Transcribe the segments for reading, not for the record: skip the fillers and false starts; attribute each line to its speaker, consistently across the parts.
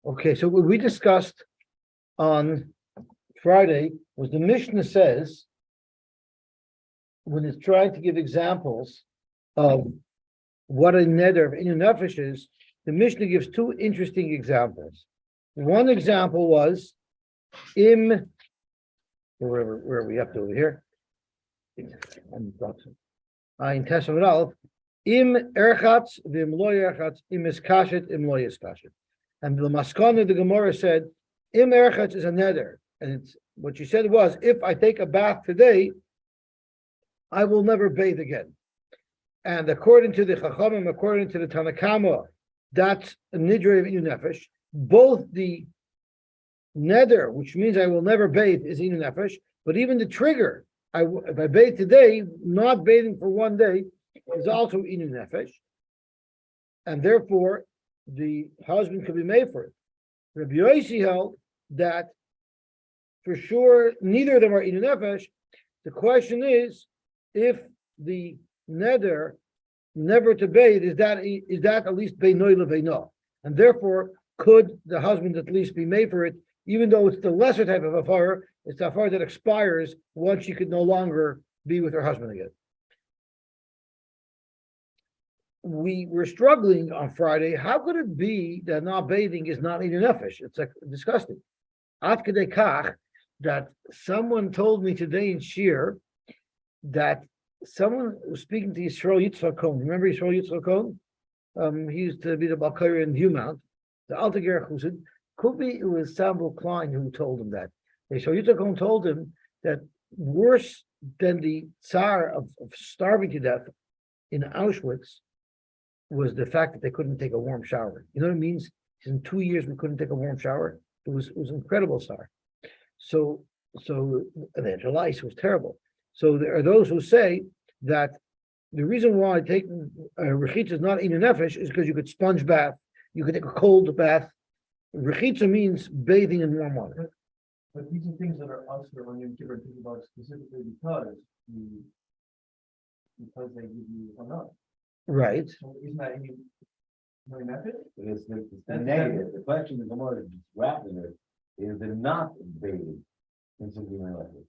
Speaker 1: Okay, so what we discussed on Friday was the Mishnah says, when it's trying to give examples of what a neder of Inu Nefesh is, the Mishnah gives two interesting examples. One example was where are we up to over here? In Testament Aleph, im erchatz v'im lo erchatz, im iskashet, im lo iskashet. And the maskana, the Gemara said, im erchatz is a neder. And it's what she said was, if I take a bath today, I will never bathe again. And according to the Chachamim, according to the Tanakama, that's a nidre of Inu Nefesh. Both the neder, which means I will never bathe, is Inu Nefesh, but even the trigger, if I bathe today, not bathing for one day, is also Inu Nefesh. And therefore, the husband could be made for it. Rabbi Yosy held that for sure neither of them are Inu Nefesh. The question is, if the neder never to bathe, is that at least beinoi leveino, and therefore could the husband at least be made for it, even though it's the lesser type of afar, it's the afar that expires once she could no longer be with her husband again. We were struggling on Friday. How could it be that not bathing is not Inu Nefesh? It's like disgusting. Ad kedei kach that someone told me today in Shir that someone was speaking to Yisrael Yitzchak Cohen. Remember Yisrael Yitzchak Cohen? He used to be the Balkair in Viewmount, the Alter Ger Chussid. Could be it was Samuel Klein who told him that. Yisrael Yitzchak Cohen told him that worse than the tsar of starving to death in Auschwitz was the fact that they couldn't take a warm shower. You know what it means? In 2 years we couldn't take a warm shower. It was incredible, tsar. So the ice was terrible. So there are those who say that the reason why taking rechitza is not Inu Nefesh is because you could sponge bath, you could take a cold bath. Rechitza means bathing in warm water.
Speaker 2: But these are things that are us when you give thinking about specifically because they give you enough.
Speaker 1: Right.
Speaker 2: So isn't that Inu Nefesh?
Speaker 3: It's the negative. The question is the more grappling with is it not bathing in something like this?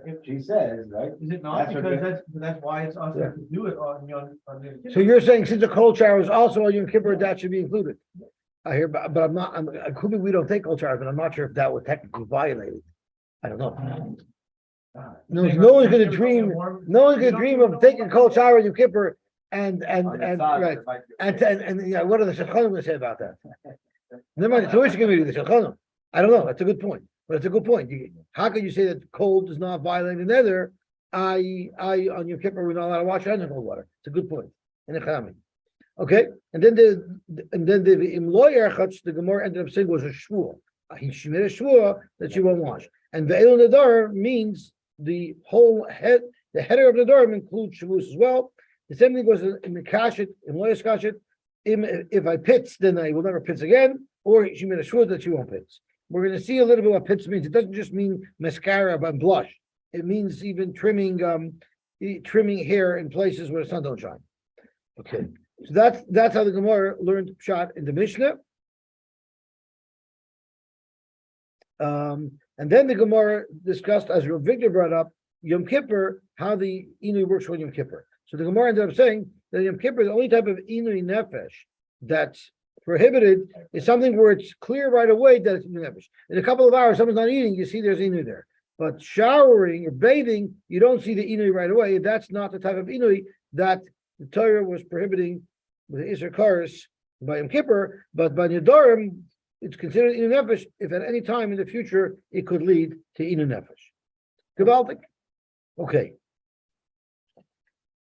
Speaker 3: If she says, right?
Speaker 2: Is it not? Because that's why it's us to do it on the.
Speaker 1: So you're saying since a cold shower is also on Yom Kippur, that should be included. I hear, but I'm not. Could be we don't take cold showers, but I'm not sure if that would technically violate it. I don't know. No one's going to dream. No one's going to dream of taking a cold shower on Yom Kippur and right and yeah. What are the Shulchan going to say about that? Never mind the tuition committee. The Shulchan. I don't know. That's a good point. But it's a good point. How can you say that cold does not violate the nether? I on Yom Kippur we're not allowed to wash hands in cold water. It's a good point. Okay, and then the Imloy Erchatz, the Gemara ended up saying was a shvua. She made a shvua that she won't wash. And the Ve'el Nadar means the whole head, the header of the Nadarim includes shavus as well. The same thing was in the kashet, Imloy Kashet. If I pitz, then I will never pitz again. Or she made a shvua that she won't pitz. We're going to see a little bit what pitz means. It doesn't just mean mascara and blush. It means even trimming hair in places where the sun don't shine. Okay, so that's how the Gemara learned pshat in the Mishnah. And then the Gemara discussed, as Rav Victor brought up, Yom Kippur, how the Inui works for Yom Kippur. So the Gemara ended up saying that Yom Kippur, the only type of Inui Nefesh that's prohibited is something where it's clear right away that it's Inu Nefesh. In a couple of hours, someone's not eating, you see there's Inu there. But showering or bathing, you don't see the Inu right away. That's not the type of Inu that the Torah was prohibiting with the Isser Karis by Yom Kippur, but by Nedarim, it's considered Inu Nefesh if at any time in the future it could lead to Inu Nefesh. Gewaltig. Okay.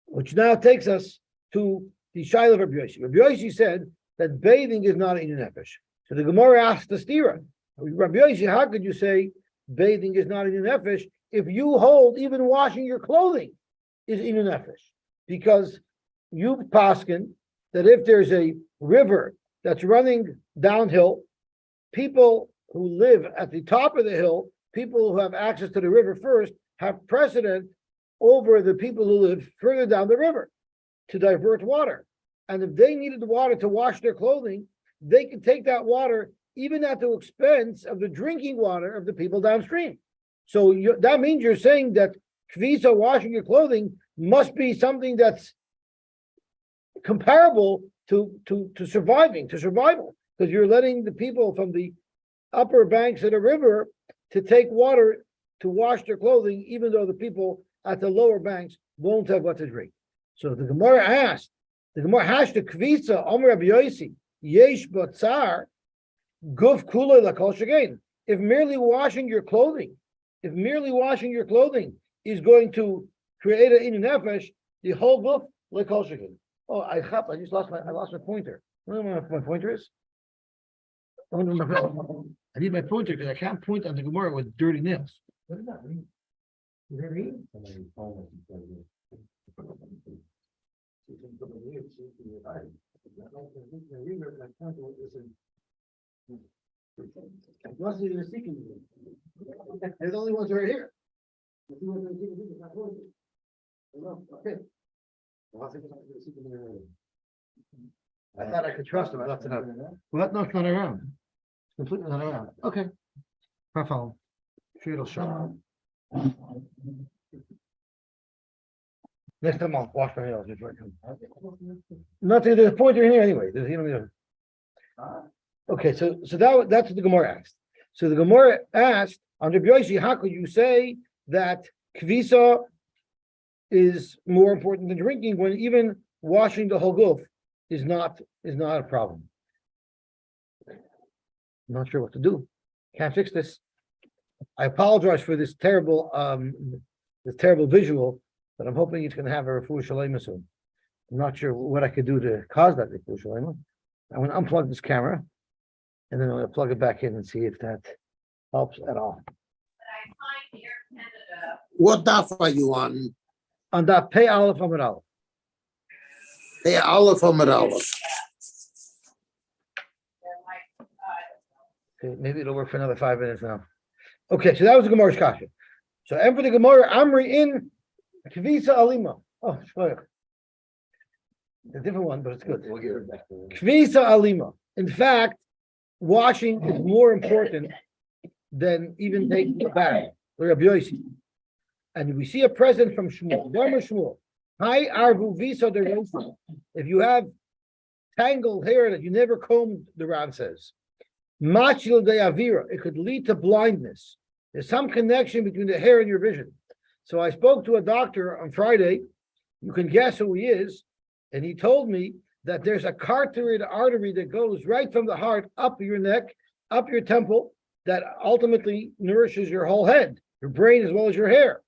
Speaker 1: Which now takes us to the Shaila of Rabbi Yosy. Rabbi Yosy said that bathing is not Inu Nefesh. So the Gemara asked the stira, Rabbi Yosy, how could you say bathing is not Inu Nefesh if you hold even washing your clothing is Inu Nefesh? Because you paskin that if there's a river that's running downhill, people who live at the top of the hill, people who have access to the river first, have precedent over the people who live further down the river to divert water. And if they needed the water to wash their clothing, they could take that water even at the expense of the drinking water of the people downstream. So that means you're saying that kvisa, washing your clothing, must be something that's comparable to survival, because you're letting the people from the upper banks of the river to take water to wash their clothing, even though the people at the lower banks won't have what to drink. So the Gemara asked, the Gemara hashed the kvisa, Omer Rabbi Yosy, yesh batzar, guf kula lakol shagain. If merely washing your clothing is going to create an inu nefesh, the whole guf lakol shagain. Oh, I just lost my pointer. I don't know what my pointer is. I need my pointer because I can't point on the Gemara with dirty nails.
Speaker 2: What does that mean? Does it mean?
Speaker 1: They're the only ones right here. Okay. I thought I could trust him. I left it out. Well, no, it's not around. It's completely not around. Okay. I follow. Sure, it'll show. Next time I'll wash my nails. Nothing. There's a pointer in here anyway. Okay, so that's what the Gemara asked. So the Gemara asked, under Yosy, how could you say that kvisa is more important than drinking when even washing the whole guf is not a problem? I'm not sure what to do. Can't fix this. I apologize for this terrible visual, but I'm hoping it's going to have a refuah shalema soon. I'm not sure what I could do to cause that refuah shalema. I'm going to unplug this camera, and then I'm going to plug it back in and see if that helps at all.
Speaker 4: What daf are you on?
Speaker 1: On that Pei Aleph Amud Aleph.
Speaker 4: Hey, Aleph Amud Aleph.
Speaker 1: Okay, maybe it'll work for another 5 minutes now. Okay, so that was the Gemara's kasha. So, and for the Gemara, Amri in Kvisa Alima. Oh, shkoyach. A different one, but it's good.
Speaker 3: We'll give it back to him.
Speaker 1: Kvisa Alima. In fact, washing is more important than even taking a bath. Rabbi Yosy. And we see a present from Shmuel. Gamar Shmuel. Hi Arvu Visa Derosa. If you have tangled hair that you never combed, the Ran says. Machil de Avira, it could lead to blindness. There's some connection between the hair and your vision. So I spoke to a doctor on Friday. You can guess who he is. And he told me that there's a carotid artery that goes right from the heart up your neck, up your temple, that ultimately nourishes your whole head, your brain as well as your hair.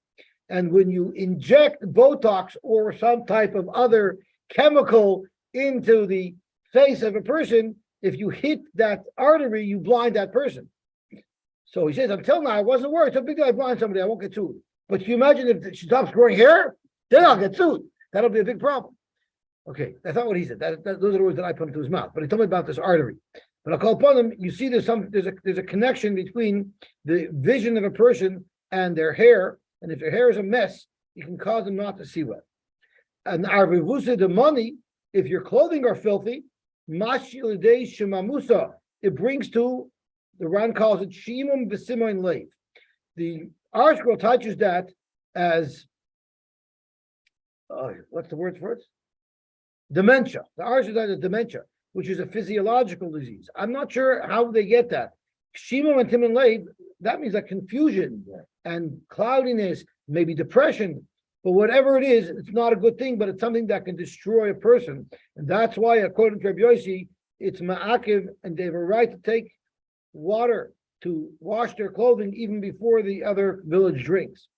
Speaker 1: And when you inject Botox or some type of other chemical into the face of a person, if you hit that artery, you blind that person. So he says, until now, I wasn't worried. So big deal, I blind somebody, I won't get sued. But can you imagine if she stops growing hair? Then I'll get sued. That'll be a big problem. Okay, that's not what he said. Those are the words that I put into his mouth. But he told me about this artery. But I'll call upon him. You see, there's a connection between the vision of a person and their hair. And if their hair is a mess, you can cause them not to see well. And arvivusa, the money, if your clothing are filthy, mashilidei shemamusa, it brings to, the Ran calls it shimum b'simoin leiv. The article touches that as, what's the word for it? Dementia. The article touches dementia, which is a physiological disease. I'm not sure how they get that. Shimum and timin leiv, that means like confusion and cloudiness, maybe depression, but whatever it is, it's not a good thing, but it's something that can destroy a person. And that's why, according to Rabbi Yosy, it's ma'akiv, and they have a right to take water to wash their clothing even before the other village drinks.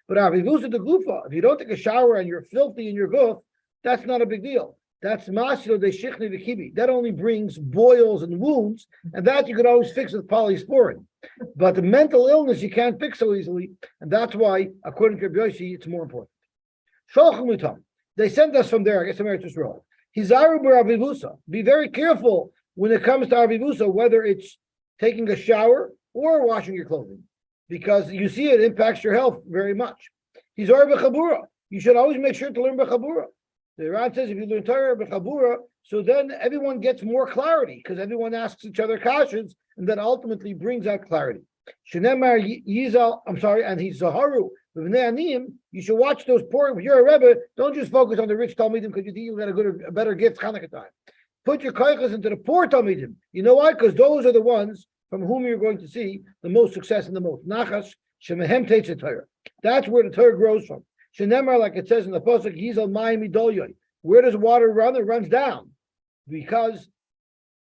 Speaker 1: But avivusa de gufa, if you don't take a shower and you're filthy in your guf, that's not a big deal. That's masilo de shichni v'kibi. That only brings boils and wounds, and that you could always fix with polysporin. But the mental illness you can't fix so easily, and that's why, according to Rabbi Yosy, it's more important. They sent us from there, I guess America's wrong. Hizaru b'avivusa. Be very careful when it comes to avivusa, whether it's taking a shower or washing your clothing, because you see it impacts your health very much. Hizaru b'chabura. You should always make sure to learn b'chabura. The Ran says if you learn Torah b'chabura, so then everyone gets more clarity because everyone asks each other questions, and that ultimately brings out clarity. Shenemar Yizal, I'm sorry, and he's Zaharu. You should watch those poor. If you're a Rebbe, don't just focus on the rich Talmidim because you think you got a better gift Hanukkah time. Put your koiches into the poor Talmidim. You know why? Because those are the ones from whom you're going to see the most success and the most. Nachas shemehem teitze Torah. That's where the Torah grows from. Shenemar, like it says in the pasuk, Yizal Mayim Midolyoy. Where does water run? It runs down, because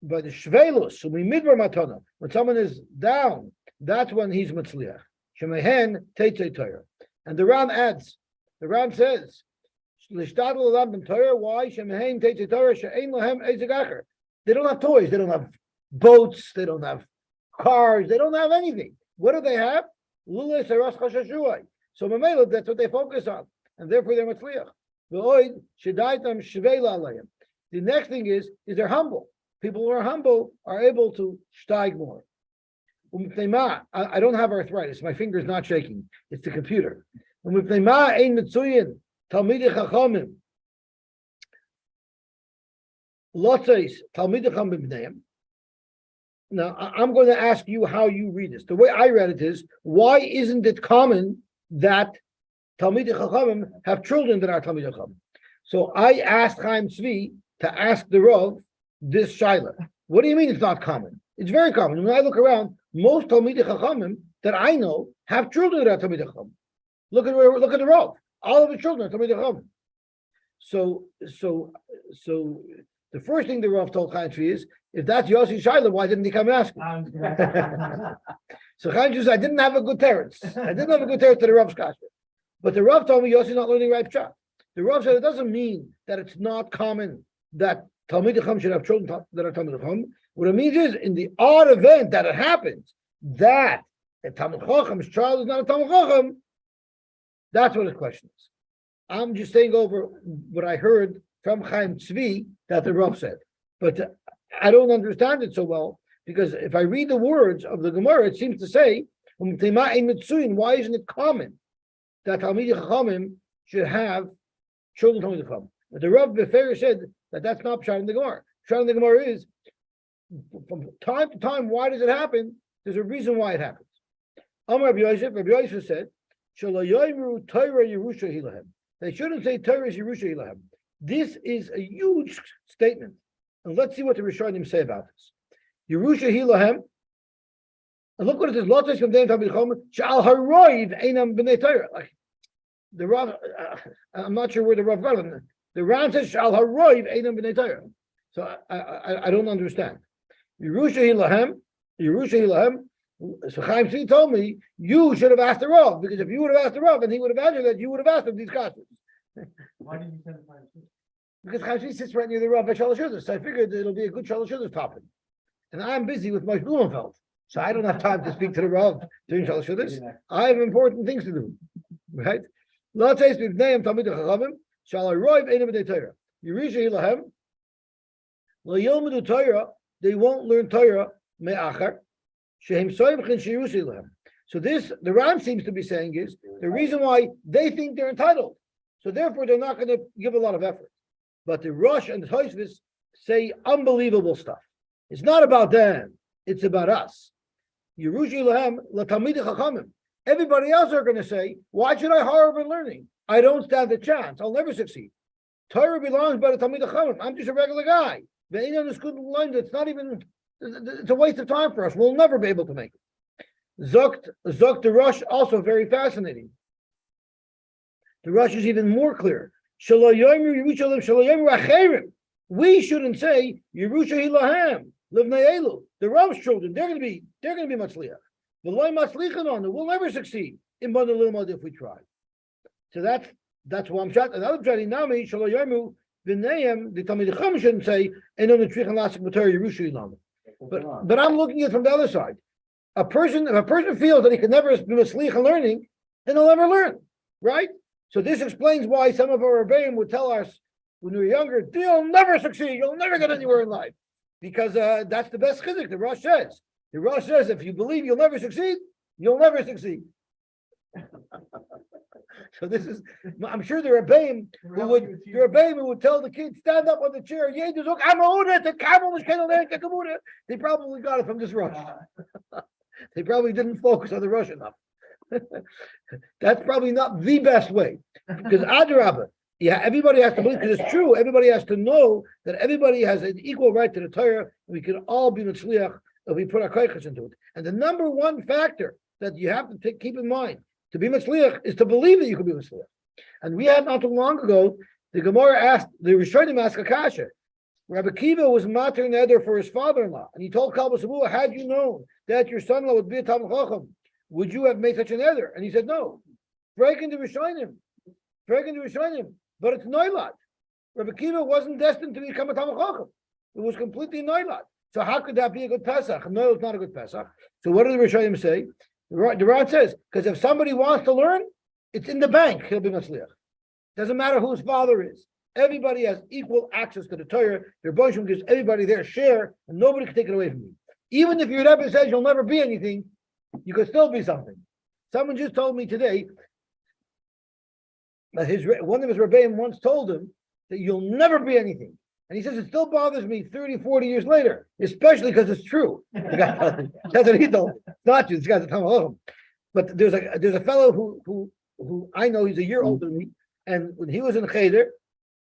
Speaker 1: by the shvelus, so we midbar matana. When someone is down, that's when he's matzliach. Shemehen teitze Torah. And the Ram adds, the Ram says, Lishtadl Olam ben Torah. Why? Shemehen teitze Torah she'ein lahem ezek acher. They don't have toys. They don't have boats. They don't have cars. They don't have anything. What do they have? Lules haras chashashuai. So Mamela, that's what they focus on, and therefore they're matzliach. The next thing is they're humble. People who are humble are able to steig more. I don't have arthritis. My finger's not shaking. It's the computer. Now, I'm going to ask you how you read this. The way I read it is, why isn't it common that Talmidei Chachamim have children that are Talmidei Chachamim? So I asked Chaim Tzvi to ask the Rav this shaila. What do you mean it's not common? It's very common. When I look around, most Talmidei Chachamim that I know have children that are Talmidei Chachamim. Look at the Rav. All of his children are Talmidei Chachamim. So the first thing the Rav told Chaim Tzvi is, if that's Yossi shaila, why didn't he come and ask me? So Chaim Tzvi said, I didn't have a good terrence. I didn't have a good terrence to the Rav's kasha. But the Rav told me Yossi not learning right pshat. The Rav said it doesn't mean that it's not common that Talmidei Chacham should have children that are Talmidei Chacham. What it means is, in the odd event that it happens, that a Talmidei Chacham's child is not a Talmidei Chacham, that's what his question is. I'm just saying over what I heard from Chaim Tzvi that the Rav said. But I don't understand it so well, because if I read the words of the Gemara, it seems to say, why isn't it common that Talmidei Chachamim should have children Talmidei Chacham? But the Rav Befer said that that's not pshat in the Gemara. Pshat in the Gemara is, from time to time, why does it happen? There's a reason why it happens. Amar Rabbi Yosef said, Shalayoyru Torah Yerusha Hilahem. They shouldn't say Torah is Yerusha Hilahem. This is a huge statement. And let's see what the Rishonim say about this. Yerusha Hilahem. And look what it says. Lotus from Dein Talmidei Chacham Shal Haroiv Einam B'nei Torah. Like the Rav, I'm not sure where the Rav got it. The Ram says Shal Haroiv Einam B'nei Torah. So I don't understand. Yerusha Hilahem. So Chaim Tzvi told me you should have asked the Rav, because if you would have asked the Rav and he would have answered that, you would have asked him these questions.
Speaker 2: Why did you send Chaim Tzvi?
Speaker 1: Because Chaim Tzvi sits right near the Rav at Shalosh Yudas, so I figured it'll be a good Shalosh Yudas topic. And I'm busy with my Blumenfeld, so I don't have time to speak to the Rav during Shalosh Yudas. I have important things to do, right? Lo teis b'bneim Talmidei Chachamim shal haroiv einam b'nei Torah. Yerusha Hilahem lo yilmedu Torah. They won't learn Torah me'achar. So this, the Ram seems to be saying, is the reason why they think they're entitled. So therefore, they're not going to give a lot of effort. But the Rosh and the Tosfos say unbelievable stuff. It's not about them; it's about us. Yerushalayim laTalmidei Chachamim. Everybody else are going to say, "Why should I hurry in learning? I don't stand a chance. I'll never succeed. Torah belongs by the Talmidei Chachamim. I'm just a regular guy. It's not even. It's a waste of time for us. We'll never be able to make it." Zok the Rosh also very fascinating. The Rosh is even more clear. We shouldn't say Yerusha Hilahem, Livnei Elu. The Rav's children, they're going to be matzliach. We'll never succeed in Bana Lilmod if we try. So that's why I'm shot. Another pshat Nami Shaloyemu V'neim. The Talmidei Chacham shouldn't say Enon Tzrich and Lasik B'Torah Yerusha Hilahem. But I'm looking at it from the other side. If a person feels that he can never be misleach in learning, then he'll never learn, right? So this explains why some of our Rebbeim would tell us when we were younger, you'll never succeed, you'll never get anywhere in life. Because that's the best chizuk, the Rosh says. The Rosh says, if you believe you'll never succeed, you'll never succeed. So this is, I'm sure the Rebbeim who would tell the kids, stand up on the chair, they probably got it from this Rush. They probably didn't focus on the Rush enough. That's probably not the best way. Because Adrabah, yeah, everybody has to believe, because it's true, everybody has to know that everybody has an equal right to the Torah. We can all be Mitzliach if we put our koiches into it. And the number one factor that you have to keep in mind to be Mitzliach is to believe that you can be Mitzliach. And we had not too long ago, the Gemara asked, the Rishonim asked Akasha, Rabbi Kiva was mater neder for his father-in-law, and he told Kalba Sabua, had you known that your son-in-law would be a Talmid Chacham, would you have made such a neder? And he said, no. Breaking the Rishonim, but it's Noilat. Rabbi Kiva wasn't destined to become a Talmid Chacham. It was completely Noilat. So how could that be a good Pesach? No, it's not a good Pesach. So what do the Rishonim say? The Ran says, because if somebody wants to learn, it's in the bank, he'll be Matzliach. Doesn't matter who his father is. Everybody has equal access to the Torah. Your Boshim gives everybody their share, and nobody can take it away from you. Even if your Rebbe says you'll never be anything, you could still be something. Someone just told me today that one of his Rebbeim once told him that you'll never be anything. And he says, it still bothers me 30, 40 years later, especially because it's true. That's what he told. It's not true. This guy's a Talmid. But there's a fellow who I know, he's a year older than me, and when he was in Cheder,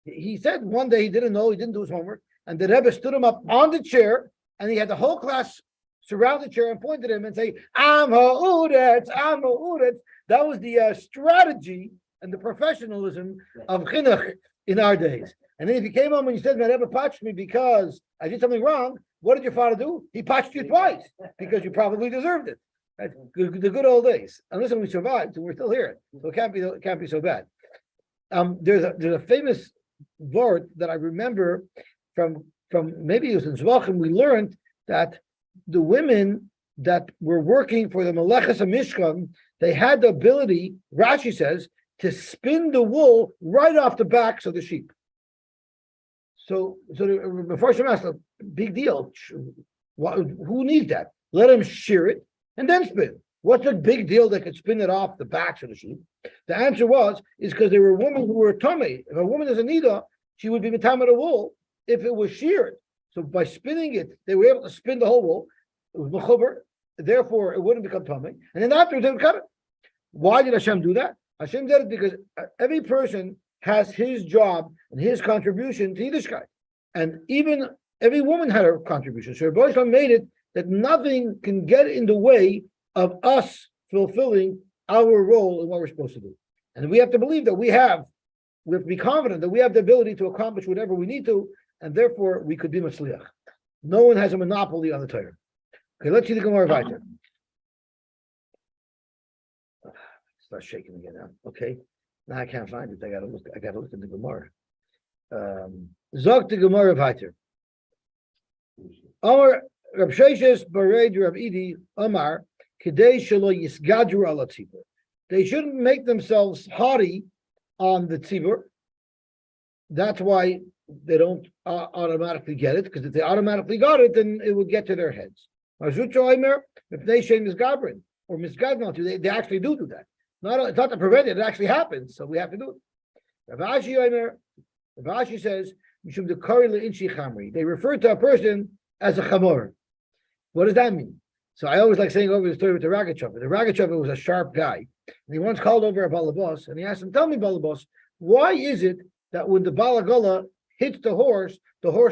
Speaker 1: he said one day he didn't know, he didn't do his homework, and the Rebbe stood him up on the chair, and he had the whole class surround the chair and pointed at him and say, I'm ha'uretz, I'm ha'uretz. That was the strategy and the professionalism of chinuch in our days. And then if you came home and you said, my Rebbe patched me because I did something wrong, what did your father do? He patched you twice because you probably deserved it. That's the good old days. And listen, we survived and we're still here. So it can't be so bad. There's a famous word that I remember from maybe it was in Zvachim. We learned that the women that were working for the Meleches HaMishkan, they had the ability, Rashi says, to spin the wool right off the backs of the sheep. So before Shem asked, big deal. Who needs that? Let him shear it and then spin. What's the big deal they could spin it off the backs of the sheep? The answer is because there were women who were tummy. If a woman is a nida, she would be mitama the wool if it was sheared. So by spinning it, they were able to spin the whole wool. It was mechuber, therefore it wouldn't become tummy. And then after they would cut it. Why did Hashem do that? Hashem did it because every person has his job and his contribution to Yiddishkeit. And even every woman had her contribution. So Rebbe Yisrael made it that nothing can get in the way of us fulfilling our role in what we're supposed to do. And we have to believe that we have to be confident that we have the ability to accomplish whatever we need to, and therefore we could be Matzliach. No one has a monopoly on the Torah. Okay, let's see the Gemara weiter. Start shaking again now. Okay. Now I can't find it. I gotta look at the Gemara. Zog the Gemara weiter. Amar Rab Sheshes Bared Rab Idi Amar Kedei Shelo Yisgadru Ala Tzibur. They shouldn't make themselves haughty on the tzibur. That's why they don't automatically get it, because if they automatically got it, then it would get to their heads. If they say misgabrin or misgadnon, they actually do that. It's not to prevent it; it actually happens. So we have to do it. Rav Ashi says, they refer to a person as a chamor. What does that mean? So I always like saying over the story with the Ragachover. The Ragachover was a sharp guy, and he once called over a balabos, and he asked him, "Tell me, balabos, why is it that when the balagala hits the horse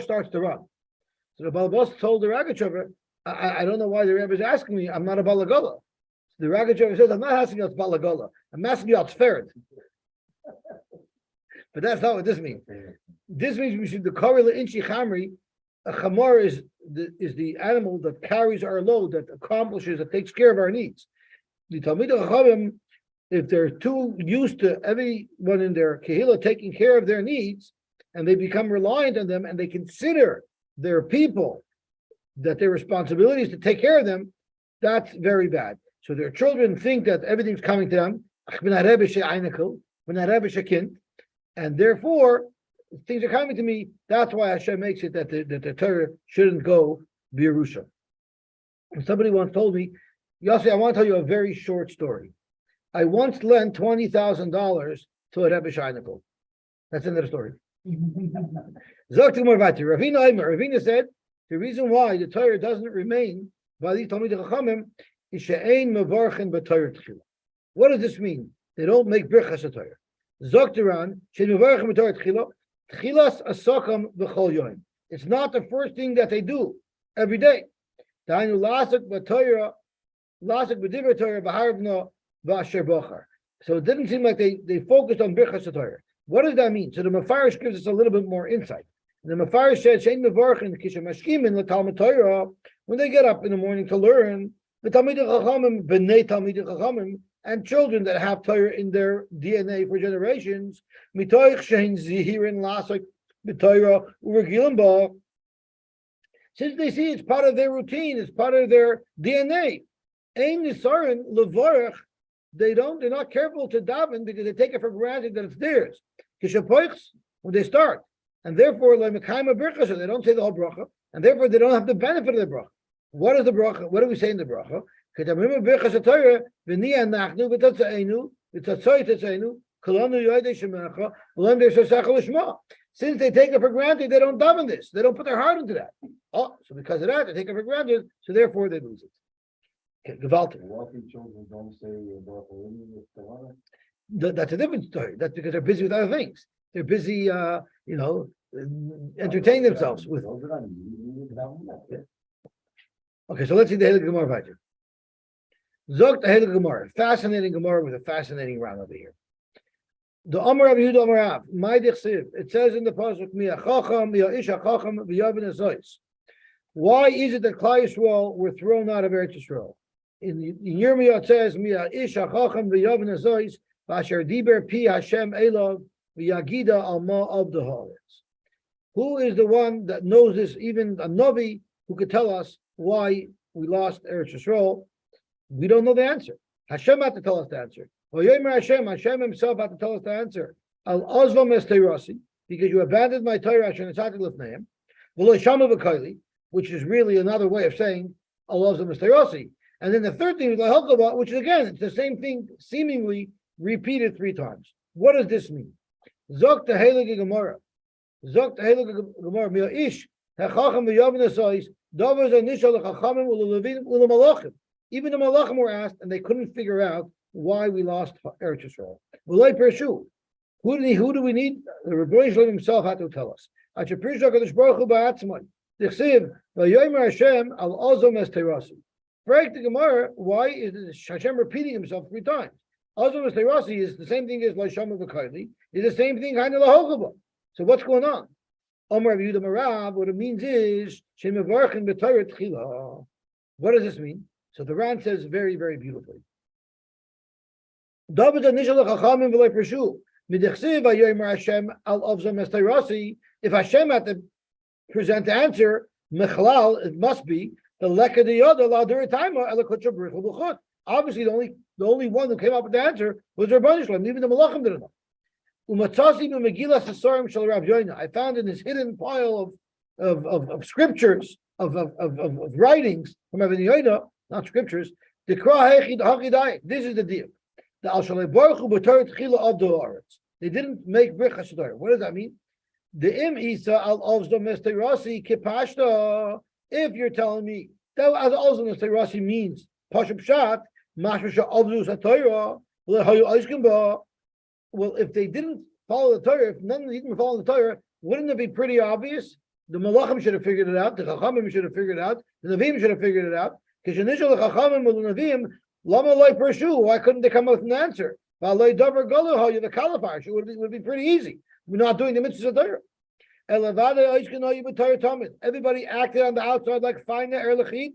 Speaker 1: starts to run?" So the balabos told the Ragachover, I don't know why the Rebbe is asking me. I'm not a balagala." The Ragachover says, "I'm not asking you about balagala. I'm asking you about tferet." But that's not what this means. This means we should the korila inchi chamri. A chamor is the animal that carries our load, that accomplishes, that takes care of our needs. The Talmid Chachamim, if they're too used to everyone in their kehillah taking care of their needs, and they become reliant on them, and they consider their people that their responsibility is to take care of them, that's very bad. So their children think that everything's coming to them, and therefore things are coming to me. That's why Hashem makes it that the Torah shouldn't go Birusha. Somebody once told me, Yossi, I want to tell you a very short story. I once lent $20,000 to a Rebbe Sheinekl. That's the end of the story. Ravina said the reason why the Torah doesn't remain by these Talmidei Chachamim is she'ein mevarchen b'Torah tchila. What does this mean? They don't make birchas Torah. Zokteran she'ein mevarchen b'Torah tchila. Tchilas asakam v'chol yoim. It's not the first thing that they do every day. Dainu lasik b'Torah, lasik b'divrei Torah b'harvna v'asher bochar. So it didn't seem like they focused on birchas Torah. What does that mean? So the Mefarish gives us a little bit more insight. The Mefarish said, "Shein mevarchen kishamashkimin l'talmid Torah." When they get up in the morning to learn, the Talmidei Chachamim, b'nei Talmidei Chachamim, and children that have Torah in their DNA for generations, mitoich shein zihirin lasik b'Torah uregilim ba. Since they see it's part of their routine, it's part of their DNA. Ein nisarin levarach. They're not careful to daven because they take it for granted that it's theirs. When they start, and therefore they don't say the whole bracha, and therefore they don't have the benefit of the bracha. What is the bracha? What do we say in the bracha? Since they take it for granted, they don't daven this. They don't put their heart into that. Oh, so because of that, they take it for granted, so therefore they lose it. Gewaltig.
Speaker 3: Wealthy children don't say
Speaker 1: That's a different story. That's because they're busy with other things. They're busy, entertaining themselves with. Okay, so let's see the Heilige Gemara weiter. Zog the Heilige Gemara, fascinating Gemara with a fascinating round over here. The Amar of Yehuda Amar Av, my dichsiv. It says in the pasuk, "Miya chacham, miya isha chacham, v'yavin azois." Why is it that Klal Yisrael were thrown out of Eretz Yisrael? In Yirmiyah it says, "Miya isha chacham v'yavin azois, v'asher diber pi Hashem elav v'yagida al ma of the haaretz." Who is the one that knows this? Even a Navi who could tell us why we lost Eretz Yisrael. We don't know the answer. Hashem had to tell us the answer. Hashem himself had to tell us the answer. Al ozvam es teirasi, because you abandoned my Torah, which is really another way of saying al ozvam es teirasi. And then the third thing is lahokava, which is again it's the same thing, seemingly repeated 3 times. What does this mean? Zok the heilige Gemara. Zok the heilige Gemara. Mia ish hachacham v'yavin asais davos anishal hachachamim u'lelevim u'lemalachim. Even the malachim were asked, and they couldn't figure out why we lost Eretz Yisrael. Who do we need? The Rebbeinu Shalom himself had to tell us. Break the Gemara. Why is Hashem repeating himself 3 times? Ozom es teirasi is the same thing as Loishama v'Kaili. Is the same thing kind of lahokava. So what's going on? Omar Yehuda Marav. What it means is shemevarchen b'Torah tchila. What does this mean? So the Ran says very, very beautifully. If Hashem had to present the answer, it must be the leka diyoda la'aduritayma elakutcha b'richul b'chut. Obviously, the only one who came up with the answer was the Rebbeinu Shalom. Even the Malachim didn't know. I found in this hidden pile of scriptures of writings from Rabbi Yoda, not scriptures. This is the deal. The Al Shalei Baruch Hu b'Torah Tchila of the Haaretz. They didn't make Birchas Torah. What does that mean? The Im Isa Al Ovzdo Mesterasi Kipashta. If you're telling me that Al Ovzdo Mesterasi means Pashup Shat, Mashmasha Ovzu Satorah, well, if they didn't follow the Torah, if none of them didn't follow the Torah, wouldn't it be pretty obvious? The Malachim should have figured it out. The Chachamim should have figured it out. The Nevi'im should have figured it out. Because initially the Chachamim with the Nevi'im, Lama Loi Pershu, why couldn't they come up with an answer? The Kalafar, it would be pretty easy. We're not doing the mitzvahs of Torah. Everybody acted on the outside like fine erlechid.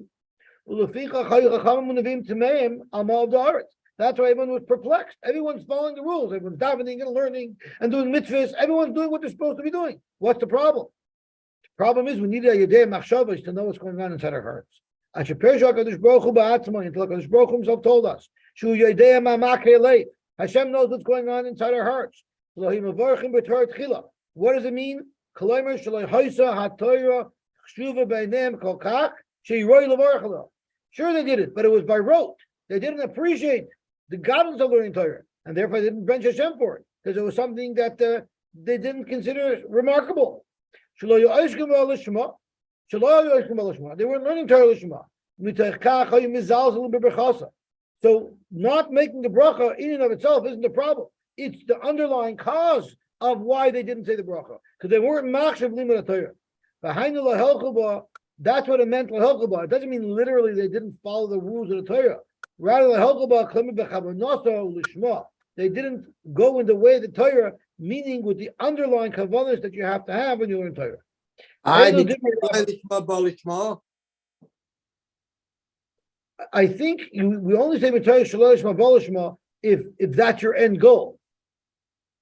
Speaker 1: That's why everyone was perplexed. Everyone's following the rules. Everyone's davening and learning and doing mitzvahs. Everyone's doing what they're supposed to be doing. What's the problem? The problem is we need a yedei machshavos to know what's going on inside our hearts. Until HaKadosh Baruch Hu himself told us, Hashem knows what's going on inside our hearts. What does it mean? Sure, they did it, but it was by rote. They didn't appreciate the Gadlus are learning Torah, and therefore they didn't bench Hashem for it, because it was something that they didn't consider remarkable. They weren't learning Torah Lishma. So not making the bracha in and of itself isn't the problem. It's the underlying cause of why they didn't say the bracha, because they weren't machshav limud Torah. That's what it meant. It doesn't mean literally they didn't follow the rules of the Torah. Rather, they didn't go in the way of the Torah, meaning with the underlying kavanas that you have to have when you learn Torah. I think we only say Torah Shalom Lishma if that's your end goal.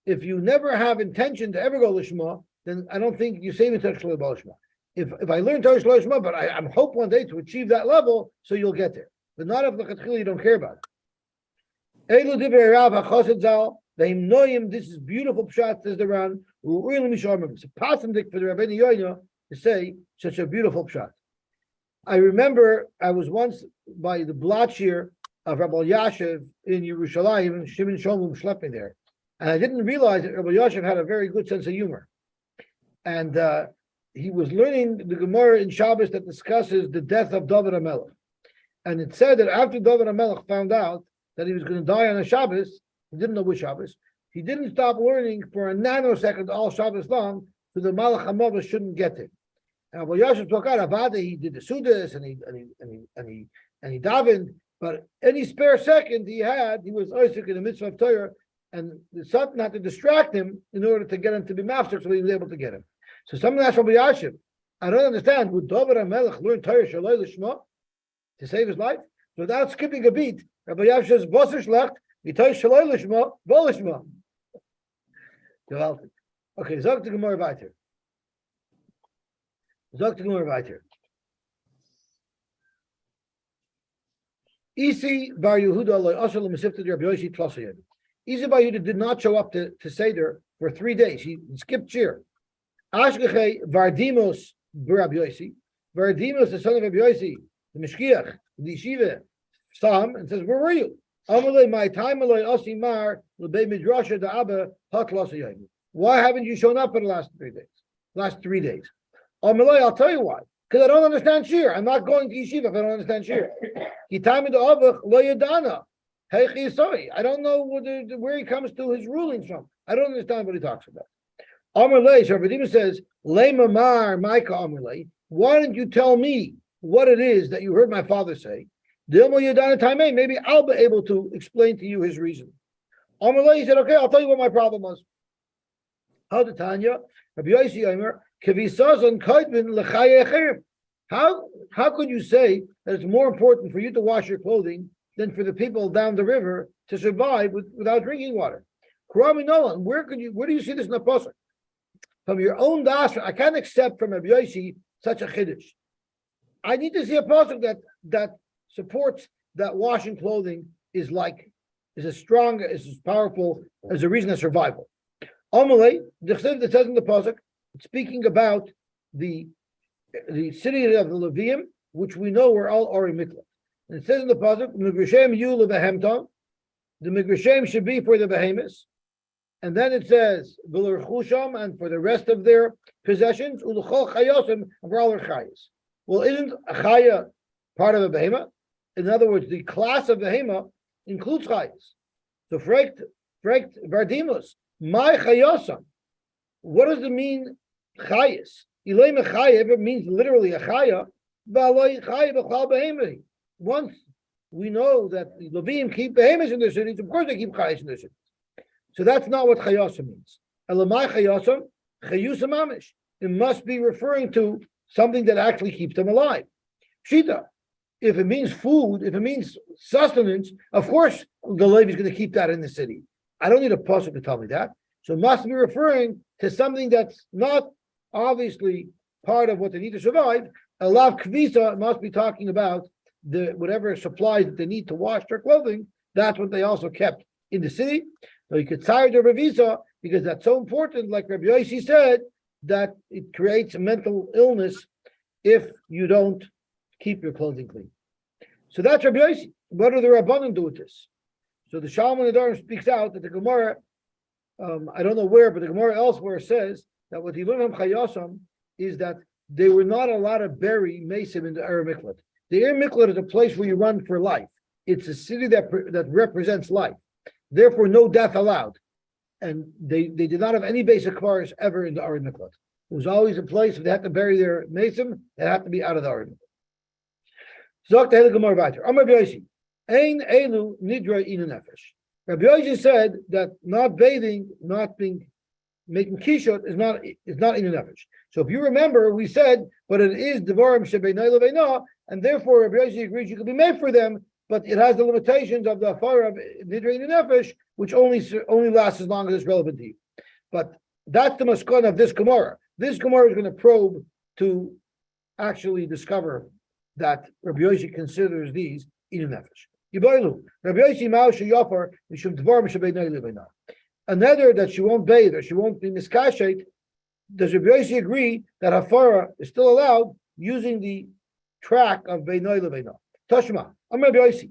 Speaker 1: If you never have intention to ever go Lishma, then I don't think you say Torah Shalom Lishma. If I learn Torah Shalom Lishma, but I hope one day to achieve that level, so you'll get there. But not if you don't care about it. This is beautiful pshat, says the Ran. It's a patendik for the Rabbeinu Yoina to say such a beautiful pshat. I remember I was once by the blotshir of Rabbi Yashiv in Yerushalayim, and Shimon Sholem slept me there. And I didn't realize that Rabbi Yashiv had a very good sense of humor. And he was learning the Gemara in Shabbos that discusses the death of David HaMelech. And it said that after David HaMelech found out that he was going to die on a Shabbos, he didn't know which Shabbos, he didn't stop learning for a nanosecond all Shabbos long, so the Malach HaMelech shouldn't get him. And Rabbi Yashiv took out Avada, he did the Sudas and he davened, but any spare second he had, he was Isaac in the mitzvah of Torah, and something had to distract him in order to get him to be master, so he was able to get him. So someone asked Rabbi Yashiv, I don't understand, would David HaMelech learn Torah Shaloi Lishma to save his life? So without skipping a beat, Rabbi Yashiv says, Bosser Shlecht, Torah Shaloi Lishma, Bo Lishma. Okay, Zog to Gemara weiter. Isi Bar Yehuda loy asher l'mesifta Rabbi Yossi Tlasayim. Isi Bar Yehuda did not show up to Seder for 3 days. He skipped cheer. Ashkeche Vardimos Rabbi Yossi. Vardimos, the son of Rabbi Yossi, the Mishkiach, the Yeshiva, saw him and says, "Where were you?" Amalei, my time aloi Asi Mar l'bei Midrasha da'aba hat Tlasayim. Why haven't you shown up for the last 3 days? Last 3 days. Amalei, I'll tell you why. Because I don't understand shir. I'm not going to yeshiva if I don't understand shir. I don't know where he comes to his rulings from. I don't understand what he talks about. Amalei, so Rabbi says, Lema Mar Maika Amalei. Why don't you tell me what it is that you heard my father say? Maybe I'll be able to explain to you his reason. Amalei said, okay, I'll tell you what my problem was. How did Tanya? Rabbi Yossi Omer, how could you say that it's more important for you to wash your clothing than for the people down the river to survive without drinking water? Where do you see this in the pasuk? From your own dasha, I can't accept from Rabbi Yossi such a chiddush. I need to see a pasuk that supports that washing clothing is as strong, is as powerful as a reason of survival. Amalei, the chesed that says in the pasuk, speaking about the city of the Levium, which we know were all Ori Mikla. And it says in the pasuk, Migrashem yu lebehemton, the Migrashem should be for the behemoths. And then it says, V'lerchusham, and for the rest of their possessions, U'l'chol chayosim, and for all their chayas. Well, isn't a chaya part of a behemoth? In other words, the class of behemoth includes chayas. So, frekt Vardimus, my chayosam. What does it mean, chayas? Ilay mechayev, it means literally a chaya. Ba'aloi chayev b'chal behemah. Once we know that the Levim keep behemoths in their cities, of course they keep chayas in their cities. So that's not what chayosam means. Elamai chayosam, chayusam amish. It must be referring to something that actually keeps them alive. Shita. If it means food, if it means sustenance, of course the Levi is going to keep that in the city. I don't need a pasuk to tell me that. So it must be referring to something that's not obviously part of what they need to survive. A lav kvisa must be talking about the whatever supplies that they need to wash their clothing. That's what they also kept in the city. So you could tire the revisa because that's so important, like Rabbi Yossi said, that it creates a mental illness if you don't keep your clothing clean. So that's Rabbi Yossi. What do the Rabbanim do with this? So the Shalom Nedarim speaks out that the Gemara, I don't know where, but the Gemara elsewhere says that what he learned from Chayosam is that they were not allowed to bury Mesim in the Ir Miklat. The Ir Miklat is a place where you run for life. It's a city that represents life. Therefore, no death allowed. And they did not have any basic cars ever in the Ir Miklat. It was always a place if they had to bury their Mesim, it had to be out of the Ir Miklat. Zok the Gemara weiter. Amar Yosy, Ein Elu Nidra Inu Nefesh. Rabbi Yosy said that not bathing, making kishot is not Inu Nefesh. So if you remember, we said, but it is Devarim Shebeinai Leveina, and therefore Rabbi Yosy agrees you can be made for them, but it has the limitations of the fire of Nidra Inu Nefesh, which only lasts as long as it's relevant to you. But that's the maskon of this Gemara. This Gemara is going to probe to actually discover that Rabbi Yosy considers these Inu Nefesh. Yiboilu, Rabbi Yosy Mao Sheyofar Mishum Devarim Shebeinai Leveina. Another that she won't bathe or she won't be miskashet. Does Rabbi Yosy agree that hafara is still allowed using the track of Beinoi Leveina? Tashma, I'm Rabbi Yosy.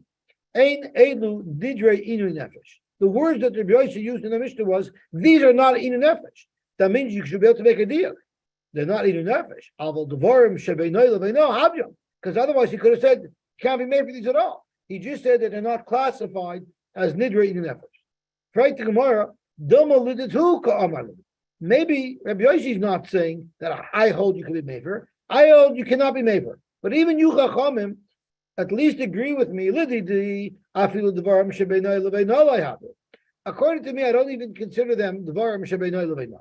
Speaker 1: Ein Elu Didrei Inu Nefesh. The words that Rabbi Yosy used in the Mishnah was, these are not Inu Nefesh. That means you should be able to make a deal. They're not Inu Nefesh. Aval Devarim Shebeinoi Leveina Habyam. Because otherwise he could have said, can't be made for these at all. He just said that they're not classified as Nidrei Inu Nefesh. Right to Gemara, maybe Rabbi Yossi is not saying that I hold you can be maver. I hold you cannot be maver. But even you Chachamim at least agree with me. According to me, I don't even consider them Devarim Shebeinai Leveina.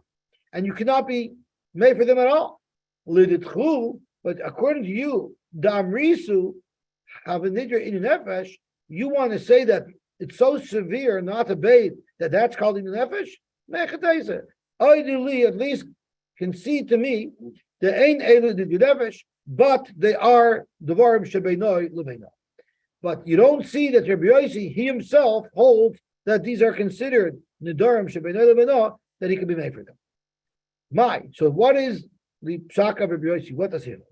Speaker 1: And you cannot be made for them at all. But according to you, Damrisu have a Nidra Inu Nefesh, you want to say that it's so severe not to bathe that's called Inu Nefesh? Mechatayse. Ideally, at least concede to me, the Ein Elu Inu Nefesh, but they are Devarim Shebeinoi Leveina. But you don't see that Rabbi Yossi, he himself holds that these are considered Nedarim Shebeinoi Leveina, that he can be made for them. So what is the psak of Rabbi Yossi? What does he know?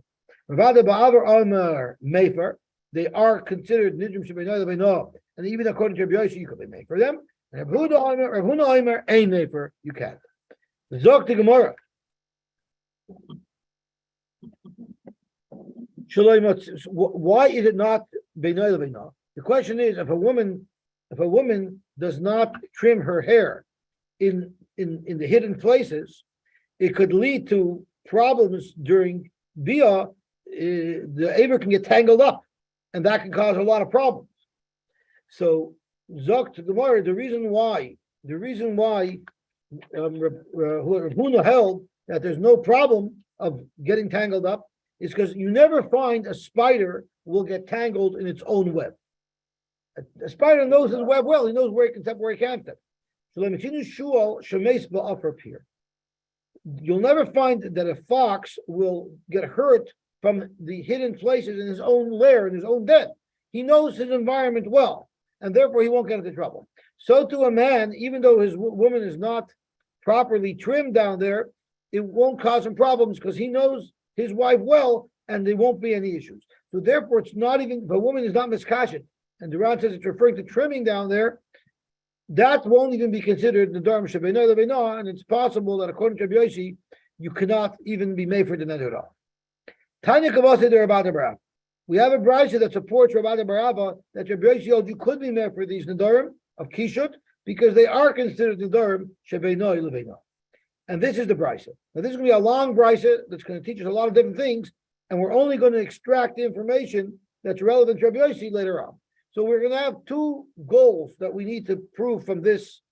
Speaker 1: Ravada Ba'avar Omer Mefer, they are considered Nidrim Shebeinoi Leveina, and even according to Rabbi Yossi, you could be made for them. And Rav Huna Omer Ein Mefer, you can't. Zok to Gemara. Why is it not Beinoi Leveina? The question is, if a woman does not trim her hair in the hidden places, it could lead to problems during Bia. The Aver can get tangled up, and that can cause a lot of problems. So Zok to Gemara, the reason why Huna held that there's no problem of getting tangled up is because you never find a spider will get tangled in its own web. A spider knows his web well. He knows where he can step, where he can't step. So you'll never find that a fox will get hurt from the hidden places in his own lair, in his own den. He knows his environment well, and therefore he won't get into trouble. So to a man, even though his woman is not properly trimmed down there, it won't cause him problems because he knows his wife well, and there won't be any issues. So therefore, it's not even, if a woman is not miskashet, and Duran says it's referring to trimming down there, that won't even be considered the Nedarim Shebeinoi Leveina, and it's possible that according to Rabbi Yossi, you cannot even be made for the neder at all. Tanya Kavase de Rabbi Barava. We have a brayso that supports Rabbi Barava that Rabbi Yossi held you could be made for these nedarim of kishut because they are considered nedarim Shebeinoi Leveina. And this is the brayso. Now this is going to be a long brayso that's going to teach us a lot of different things, and we're only going to extract the information that's relevant to Rabbi Yossi later on. So we're going to have two goals that we need to prove from this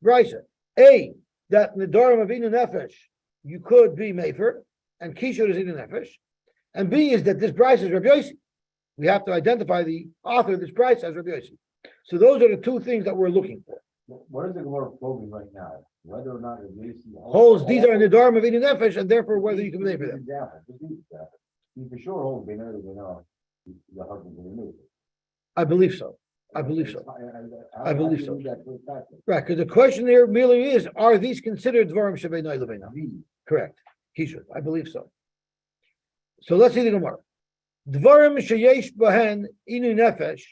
Speaker 1: brayso. A, that nedarim of Inu Nefesh you could be mefer, and kishut is Inu Nefesh. And B is that this brayso is Rabbi Yossi. We have to identify the author of this brayso as Rabbi Yossi. So those are the two things that we're looking for.
Speaker 3: What is the Gemara probing right now? Whether or not Rabbi Yossi
Speaker 1: holds these are nedarim of Inu Nefesh, and therefore whether you can be mefer them.
Speaker 3: He for sure holds Beinoi Leveina, the husband will remove it.
Speaker 1: I believe so. I believe so. Right, because the question here merely is, are these considered Dvarim Shebeinoi Leveina? Correct. He should. I believe so. So let's see the Gemara. Dvarim sheyesh bahen inu nefesh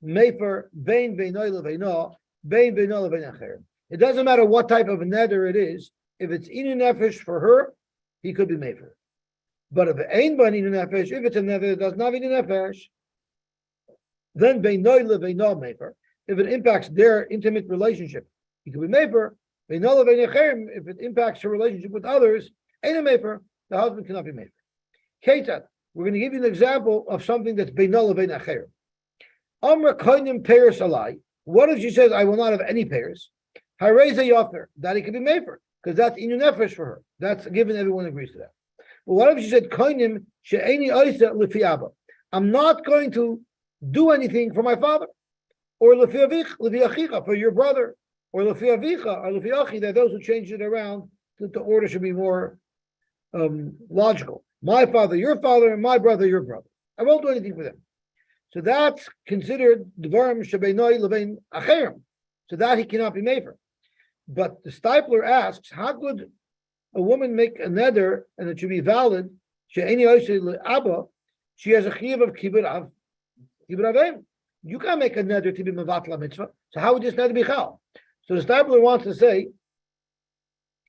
Speaker 1: mefer bein beinoy leveino, bein beino levein acher. It doesn't matter what type of neder it is. If it's inu nefesh for her, he could be mefer. But if it ain't ban inu nefesh, if it's a neder that does not inu nefesh, then beinoy leveino mefer. If it impacts their intimate relationship, he could be mefer. Beinoy levein acher. If it impacts her relationship with others, ain't a mefer. The husband cannot be mefer. Ketat. We're going to give you an example of something that's beinoy levein acher. Amra koinim peiros alai. What if she says, I will not have any pairs? Hareza yofer, that it could be mefer, because that's inu nefesh for her. That's given, everyone agrees to that. But what if she said, koinim she'eni oisa lefi abba? I'm not going to do anything for my father. Or lefi achicha, for your brother. Or lefi avicha, or lefi achi, that those who change it around, that the order should be more logical. My father, and my brother, your brother. I won't do anything for them. So that's considered dvarim shebeinoy levein acherim. So that he cannot be mefer. But the Stipler asks, how could a woman make a neder and it should be valid? She'eni oisei le'abba. She has a chiyuv of kibbut avim. You can't make a neder to be mevatla mitzvah. So how would this neder be chal? So the Stipler wants to say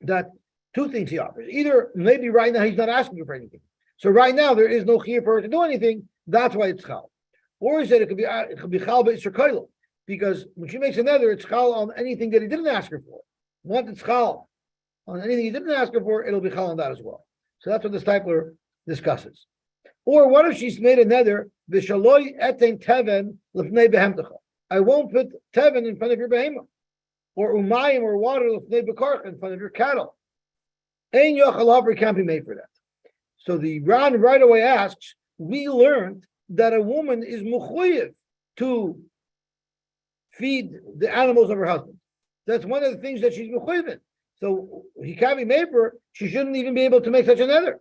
Speaker 1: that two things he offers. Either maybe right now he's not asking you for anything. So right now there is no chiyuv for her to do anything. That's why it's chal. Or he said it could be chal b'isur koilo, because when she makes a neder, it's chal on anything that he didn't ask her for. Once it's chal on anything he didn't ask her for, it'll be chal on that as well. So that's what the Stipler discusses. Or what if she's made a neder v'shaloi eten teven l'fnei behemtecha? I won't put teven in front of your behemah, or umayim or water l'fnei bekarcha in front of your cattle. Ein yochel haver can't be made for that. So the Ran right away asks, we learned that a woman is muchayev to feed the animals of her husband. That's one of the things that she's muchayev in. So he can't be made for her. She shouldn't even be able to make such a neder.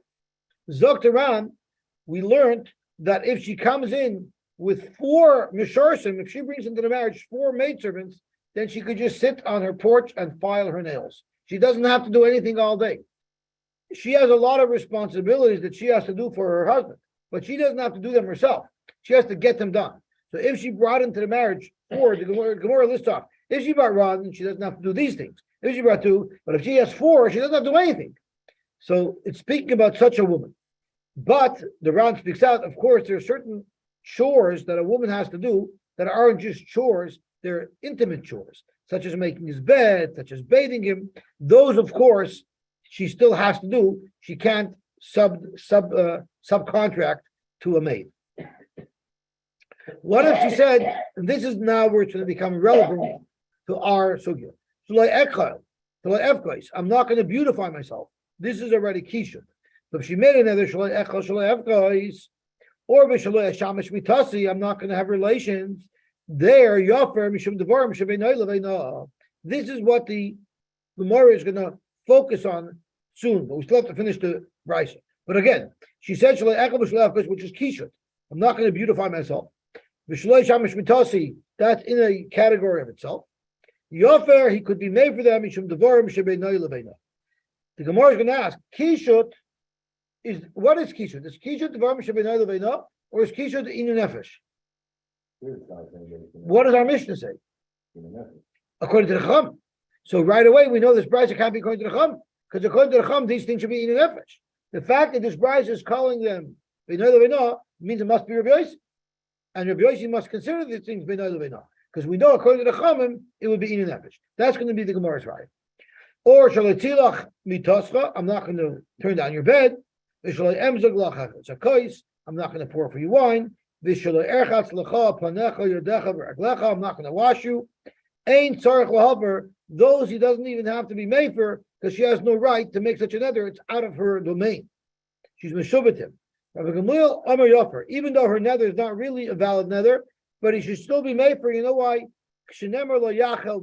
Speaker 1: Zok Ran, we learned that if she comes in with 4 misharsim, if she brings into the marriage 4 maidservants, then she could just sit on her porch and file her nails. She doesn't have to do anything all day. She has a lot of responsibilities that she has to do for her husband, but she doesn't have to do them herself. She has to get them done. So if she brought into the marriage 4, the Gemara lists off, if she brought Ron, she doesn't have to do these things. If she brought 2, but if she has 4, she doesn't have to do anything. So it's speaking about such a woman. But the Ron speaks out, of course, there are certain chores that a woman has to do that aren't just chores, they're intimate chores, such as making his bed, such as bathing him. Those, of course, she still has to do. She can't subcontract to a maid. What if she said, and this is now where it's going to become relevant to our sugya. I'm not going to beautify myself. This is already kisha. So if she made another or I'm not going to have relations. There, this is what the Gemara is going to focus on soon, but we still have to finish the brisa. But again, she said, which is kishut. I'm not going to beautify myself. That's in a category of itself. Yofer, he could be made for them. The Gemara is going to ask, kishut what is kishut? Is kishut devarim shebeinoy leveino, or is kishut inu nefesh? What does our Mishnah say? According to the Chum. So right away we know this brisa can't be according to the Chum, because according to the Chum these things should be inu nefesh. The fact that this brisa is calling them beinoy leveino means it must be Rabbi Yossi, and Rabbi Yossi must consider these things beinoy leveino, because we know according to the Chumim it would be inu nefesh. That's going to be the Gemara's right. Or shalatilach mitoscha, I'm not going to turn down your bed. I'm not going to pour for you wine. I'm not going to wash you. Those he doesn't even have to be made for, because she has no right to make such a neder. It's out of her domain. She's meshubatim. Even though her neder is not really a valid neder, but he should still be made for. You know why? It says in this lo yachel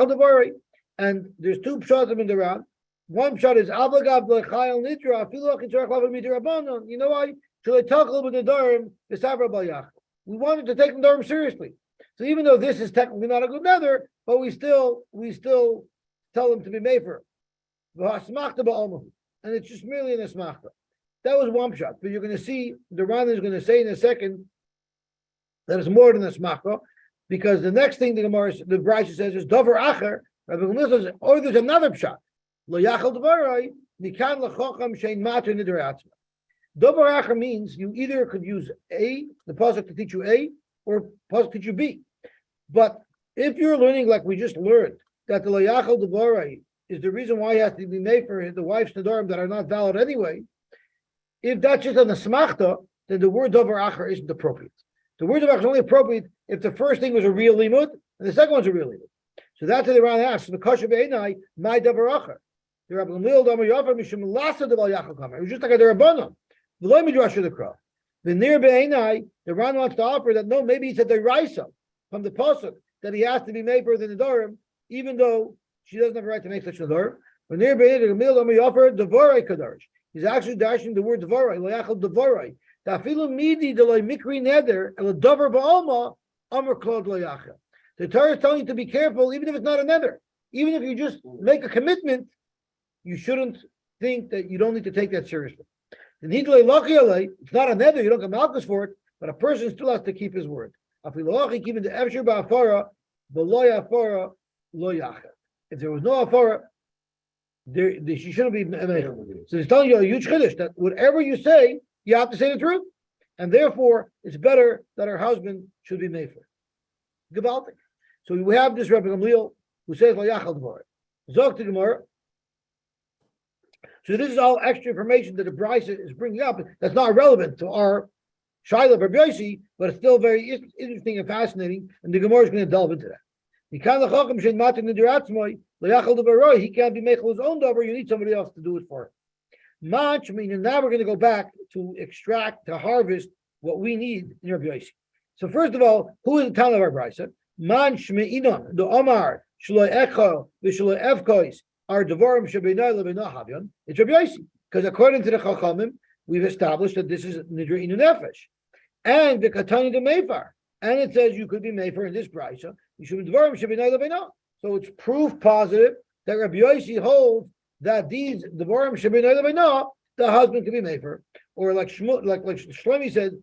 Speaker 1: devorei, and there's 2 pshatim in the round. One shot is avlagav lechayel nidra afilu achitzarach lav midrabanon. You know why? Should I talk a little bit of Nedarim? We wanted to take Nedarim seriously. So even though this is technically not a good neder, but we still tell them to be made for. And it's just merely an asmachta. That was one shot. But you're going to see the Ran is going to say in a second That is more than a smachta, because the next thing the Brisa says is davar acher. Rabbi Gamliel says, or there's another pshat. Lo yachal dvarai mikan lachacham shein mater nidar atzma. Davar acher means you either could use A, the pasuk to teach you A, or pasuk to teach you B. But if you're learning like we just learned that the lo yachal dvarai is the reason why he has to be made for the wife's nedarim that are not valid anyway, if that's just an asmachta, then the word davar acher isn't appropriate. The word davar acher is only appropriate if the first thing was a real limud and the second one's a real limud. So that's what the Ran asks. The kasha be'enai my davar acher. The Rabbi Gamliel damar yafer mishum lasa deval yachal kamer. It was just like a derabbanon. The loy midrash of the krah. The near be'enai, the Ran wants to offer that no, maybe it's a deraisa from the pasuk that he has to be made for the nedarim, even though she doesn't have a right to make such nedarim. But near be'enai, the Gamliel damar yafer devarai kadarish. He's actually dashing the word devarai, lo yachal devarai. Tafilu midi deloy mikri neder el davar ba'alma amar klod lo yachal. The Torah is telling you to be careful, even if it's not a nether. Even if you just make a commitment, you shouldn't think that you don't need to take that seriously. It's not a nether, you don't get malchus for it, but a person still has to keep his word. If there was no afara, she shouldn't be made. So it's telling you a huge chiddush that whatever you say, you have to say the truth. And therefore, it's better that her husband should be made for it. Gewaltig. So we have this Rabbi Gamliel who says, L'yachal dvar. Zog to Gemara. So this is all extra information that the Brisa is bringing up. That's not relevant to our Shaila Rabbi Yosy, but it's still very interesting and fascinating, and the Gemara is going to delve into that. He can't be making his own davar. You need somebody else to do it for him. Much meaning now we're going to go back to extract, to harvest what we need in Rabbi Yosy. So first of all, who is the town of our Brisa? Man shmeinon the Omar shlo echo v'shlo evkois are devarim shebeinai lebeina havyon. It's Rabbi Yosy, because according to the Chachamim, we've established that this is nidra inu nefesh, and the katani de meifar, and it says you could be meifar in this brisa. You should be devarim shebeinai lebeina. So it's proof positive that Rabbi Yosy holds that these devarim shebeinai lebeina, the husband can be meifar, or like Shlomi said.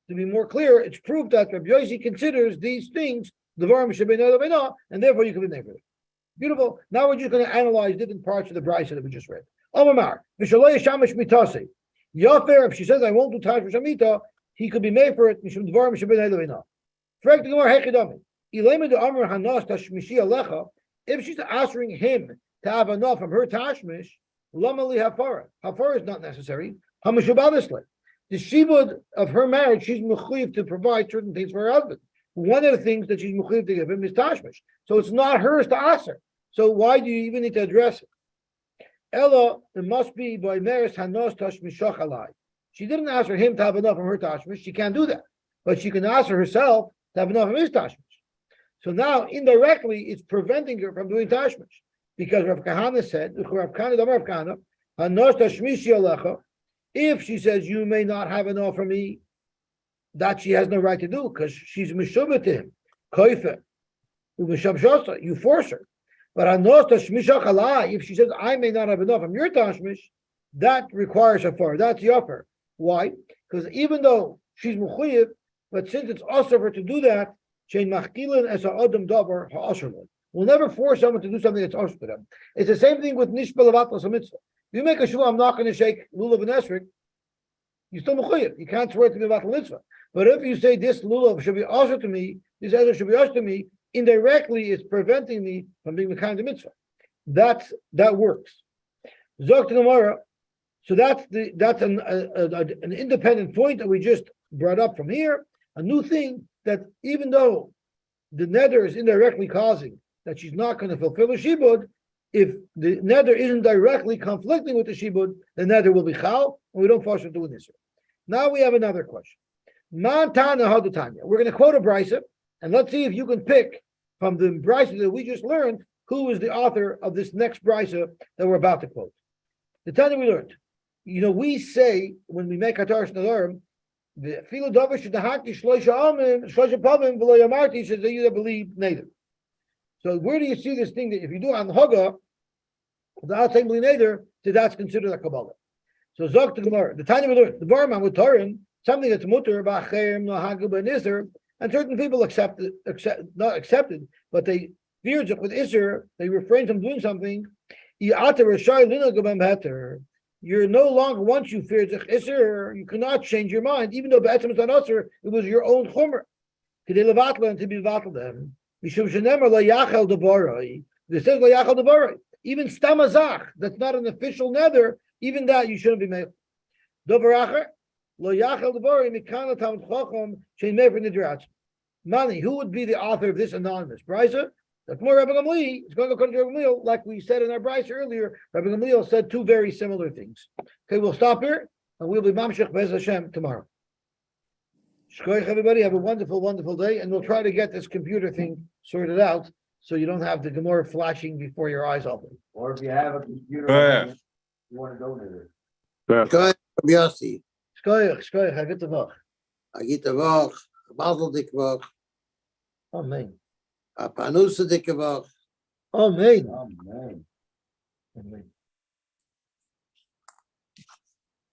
Speaker 1: To be more clear, it's proof that Rabbi Yosy considers these things devarim shebeinai lebeina, and therefore you can be made for them. Beautiful. Now we're just going to analyze different parts of the brisa that we just read. Omar, v'shaloi shamish mitase. Yafer, if she says I won't do tash v'shamita, he could be made for it. Mishum devarim shebeinai lebeina. Frek the Gemara hechidami. Ilema de Amar hanas tashmishi alecha. If she's answering him to have enough from her tashmish, lama li hafara. Hafara is not necessary. Hamashubadisle. The shibud of her marriage, she's mechuyev to provide certain things for her husband. One of the things that she's mechuyev to give him is tashmish. So it's not hers to ask her. So why do you even need to address it? Ella, it must be by meris hanos tashmishach alai. She didn't ask for him to have enough from her tashmish. She can't do that. But she can ask for herself to have enough of his tashmish. So now, indirectly, it's preventing her from doing tashmish. Because Rav Kahana said, Rav Kahana, hanos tashmishi alecha. If she says, you may not have enough for me, that she has no right to do, because she's meshubah to him. Koife. You force her. But if she says, I may not have enough from your tashmish, that requires a far. That's the offer. Why? Because even though she's mechuyev, but since it's also for her to do that, we'll never force someone to do something that's also for them. It's the same thing with nishbel avatlas mitzvah. You make a shul, I'm not going to shake lulav and esrik. You still mechuyev. You can't swear to be about the mitzvah. But if you say this lulav should be also to me, this other should be also to me, indirectly it's preventing me from being the mitzvah. That works. Zok to Gemara. So that's an independent point that we just brought up from here. A new thing that even though the neder is indirectly causing that she's not going to fulfill a shibud, if the neder isn't directly conflicting with the shibud, the neder will be chal, and we don't force her to do this. Now we have another question. Man tana hadatanya. We're going to quote a brisa, and let's see if you can pick from the brisa that we just learned who is the author of this next brisa that we're about to quote. The Tanya we learned. We say when we make Hataras Nedarim, the filu davar shedahaki shloisha pavim v'lo yamarti says that you that believe neither. So where do you see this thing that if you do on the Haga, without saying neither, that's considered a Kabbalah? So Zok to Gemara, the Tanya we learned, the Barman with Tarim, something that's mutter b'acherim no hagu b'nizer, And certain people not accepted, but they feared with Isser, they refrained from doing something. You're no longer, once you feared Isser, you cannot change your mind, even though Be'etzem is not Isser, it was your own Chomer. And to be vatal them. This says even Stamazach, that's not an official nether, even that you shouldn't be made. Mani, who would be the author of this anonymous? Brisa? That's more Rabbi Gamliel. It's going to go to Rabbi Gamliel, like we said in our Brisa earlier. Rabbi Gamliel said two very similar things. Okay, we'll stop here, and we'll be Mamshech Bez Hashem tomorrow. Shkoyach, everybody, have a wonderful, wonderful day, and we'll try to get this computer thing sorted out so you don't have the Gemara flashing before your eyes open.
Speaker 3: Or if you have a computer, you want to donate it.
Speaker 4: Go ahead, Yossi.
Speaker 1: Shkoyach, Hagit Tavach.
Speaker 4: Agit Tavach, Mazel Dikvach,
Speaker 1: Amen.
Speaker 4: Panusa Dikvach.
Speaker 1: Amen.
Speaker 3: Oh, man.
Speaker 1: Amen.